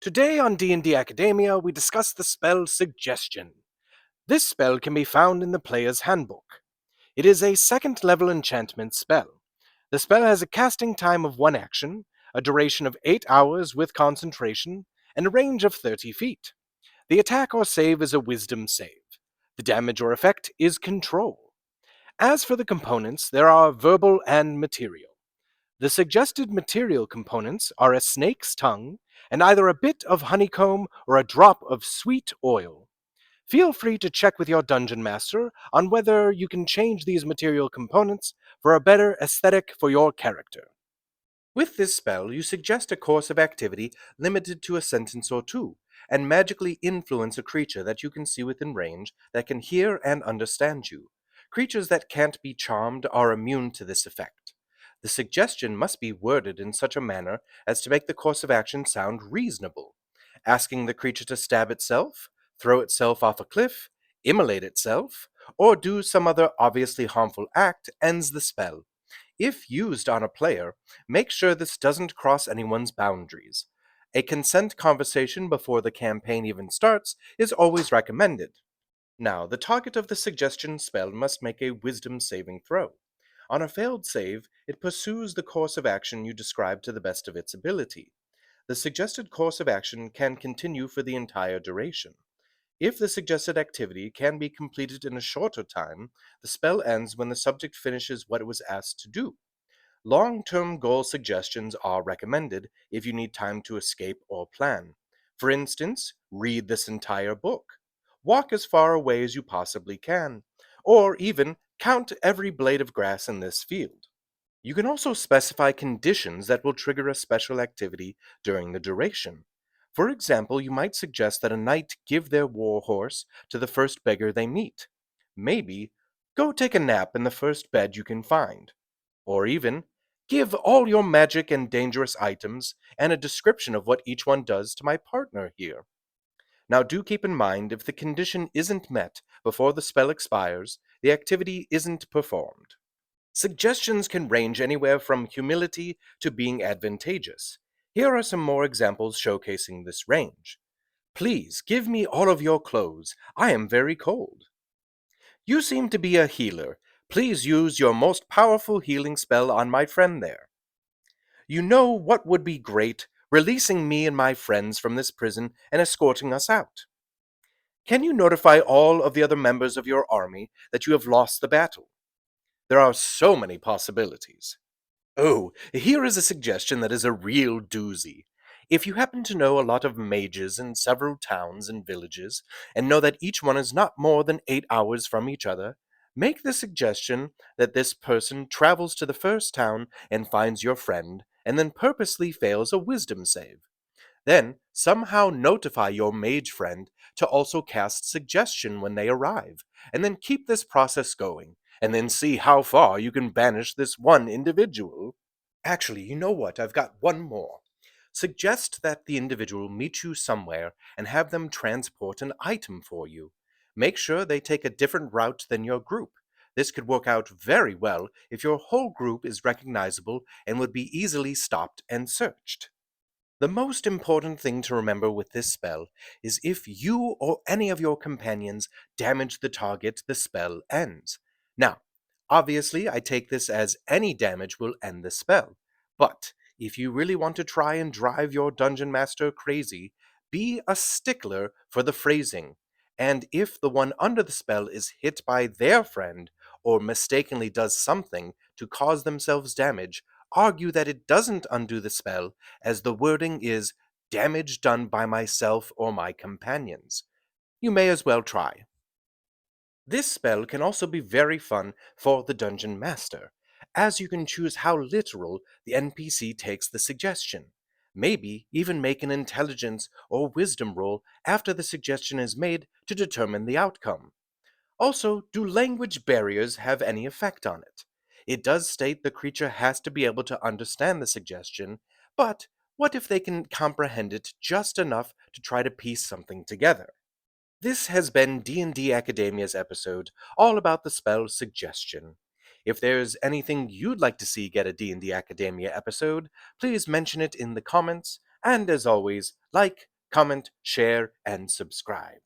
Today on D&D Academia, we discuss the spell Suggestion. This spell can be found in the player's handbook. It is a second-level enchantment spell. The spell has a casting time of 1 action, a duration of 8 hours with concentration, and a range of 30 feet. The attack or save is a wisdom save. The damage or effect is control. As for the components, there are verbal and material. The suggested material components are a snake's tongue and either a bit of honeycomb or a drop of sweet oil. Feel free to check with your dungeon master on whether you can change these material components for a better aesthetic for your character. With this spell, you suggest a course of activity limited to a sentence or two, and magically influence a creature that you can see within range that can hear and understand you. Creatures that can't be charmed are immune to this effect. The suggestion must be worded in such a manner as to make the course of action sound reasonable. Asking the creature to stab itself, throw itself off a cliff, immolate itself, or do some other obviously harmful act ends the spell. If used on a player, make sure this doesn't cross anyone's boundaries. A consent conversation before the campaign even starts is always recommended. Now, the target of the suggestion spell must make a wisdom saving throw. On a failed save, it pursues the course of action you describe to the best of its ability. The suggested course of action can continue for the entire duration. If the suggested activity can be completed in a shorter time, the spell ends when the subject finishes what it was asked to do. Long-term goal suggestions are recommended if you need time to escape or plan. For instance, read this entire book, walk as far away as you possibly can, or even count every blade of grass in this field. You can also specify conditions that will trigger a special activity during the duration. For example, you might suggest that a knight give their war horse to the first beggar they meet. Maybe, go take a nap in the first bed you can find. Or even, give all your magic and dangerous items and a description of what each one does to my partner here. Now do keep in mind, if the condition isn't met before the spell expires, the activity isn't performed. Suggestions can range anywhere from humility to being advantageous. Here are some more examples showcasing this range. Please give me all of your clothes. I am very cold. You seem to be a healer. Please use your most powerful healing spell on my friend there. You know what would be great? Releasing me and my friends from this prison and escorting us out. Can you notify all of the other members of your army that you have lost the battle? There are so many possibilities. Oh, here is a suggestion that is a real doozy. If you happen to know a lot of mages in several towns and villages, and know that each one is not more than 8 hours from each other, make the suggestion that this person travels to the first town and finds your friend, and then purposely fails a wisdom save. Then somehow notify your mage friend to also cast suggestion when they arrive, and then keep this process going, and then see how far you can banish this one individual. Actually, you know what? I've got one more. Suggest that the individual meet you somewhere and have them transport an item for you. Make sure they take a different route than your group. This could work out very well if your whole group is recognizable and would be easily stopped and searched. The most important thing to remember with this spell is if you or any of your companions damage the target, the spell ends. Now, obviously, I take this as any damage will end the spell, but if you really want to try and drive your dungeon master crazy, be a stickler for the phrasing. And if the one under the spell is hit by their friend or mistakenly does something to cause themselves damage, argue that it doesn't undo the spell, as the wording is damage done by myself or my companions. You may as well try. This spell can also be very fun for the dungeon master, as you can choose how literal the NPC takes the suggestion. Maybe even make an intelligence or wisdom roll after the suggestion is made to determine the outcome. Also, do language barriers have any effect on it? It does state the creature has to be able to understand the suggestion, but what if they can comprehend it just enough to try to piece something together? This has been D&D Academia's episode all about the spell Suggestion. If there's anything you'd like to see get a D&D Academia episode, please mention it in the comments, and as always, like, comment, share, and subscribe.